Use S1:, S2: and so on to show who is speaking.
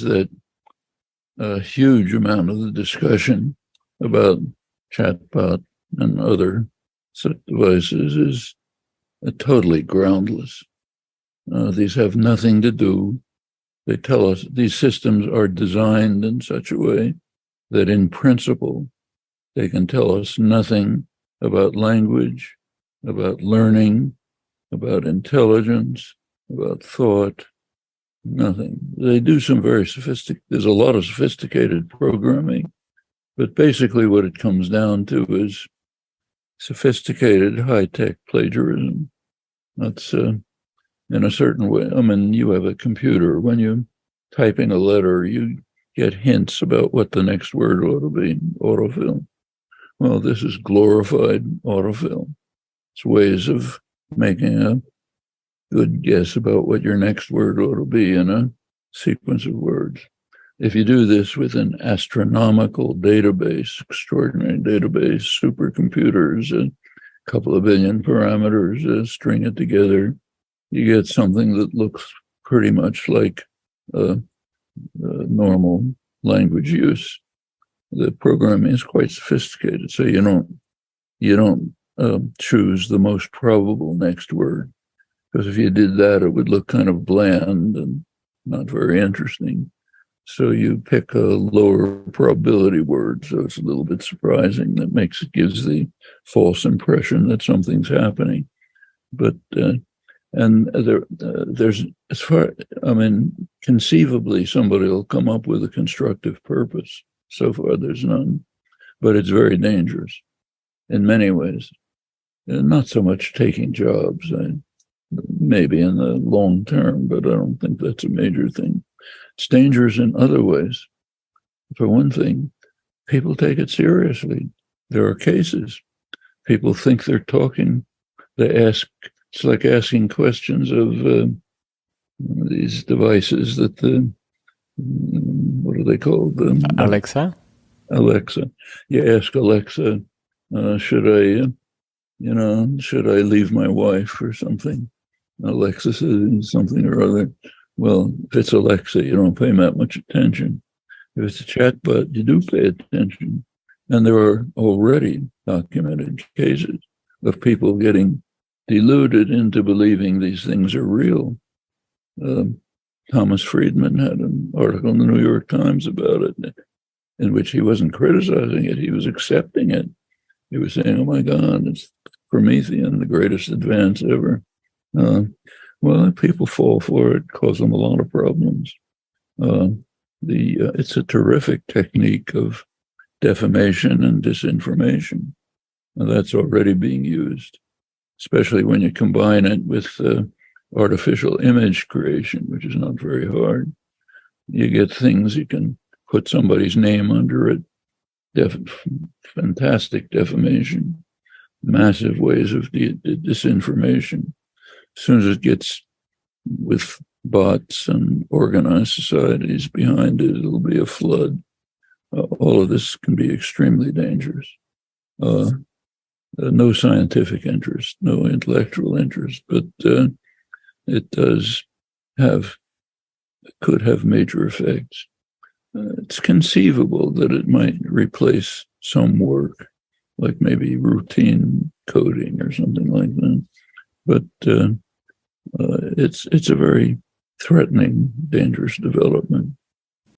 S1: that a huge amount of the discussion about chatbot and other such devices is totally groundless. These have nothing to do. They tell us these systems are designed in such a way that in principle, they can tell us nothing about language, about learning, about intelligence, about thought, nothing. They do some very there's a lot of sophisticated programming, but basically what it comes down to is sophisticated high-tech plagiarism. That's in a certain way. I mean, you have a computer. When you're typing a letter, you get hints about what the next word ought to be, autofill. Well, this is glorified autofill. It's ways of making a good guess about what your next word ought to be in a sequence of words. If you do this with an astronomical database, extraordinary database, supercomputers, a couple of billion parameters, string it together, you get something that looks pretty much like normal language use. The programming is quite sophisticated, so you don't choose the most probable next word, because if you did that, it would look kind of bland and not very interesting. So you pick a lower probability word, so it's a little bit surprising. Gives the false impression that something's happening. But there's conceivably somebody will come up with a constructive purpose. So far, there's none, but it's very dangerous in many ways. And not so much taking jobs, maybe in the long term, but I don't think that's a major thing. It's dangerous in other ways. For one thing, people take it seriously. There are cases. People think they're talking. It's like asking questions of these devices that what are they called?
S2: Alexa?
S1: Alexa. You ask Alexa, should I leave my wife or something? Alexa says something or other. Well, if it's Alexa, you don't pay that much attention. If it's a chatbot, you do pay attention. And there are already documented cases of people getting deluded into believing these things are real. Thomas Friedman had an article in the New York Times about it, in which he wasn't criticizing it, he was accepting it. He was saying, oh my God, it's Promethean, the greatest advance ever. Well, people fall for it, cause them a lot of problems. It's a terrific technique of defamation and disinformation. And that's already being used, especially when you combine it with artificial image creation, which is not very hard. You get things, you can put somebody's name under it, fantastic defamation, massive ways of disinformation. As soon as it gets with bots and organized societies behind it, it'll be a flood. All of this can be extremely dangerous. No scientific interest, no intellectual interest, but it could have major effects. It's conceivable that it might replace some work, like maybe routine coding or something like that. But it's a very threatening, dangerous development.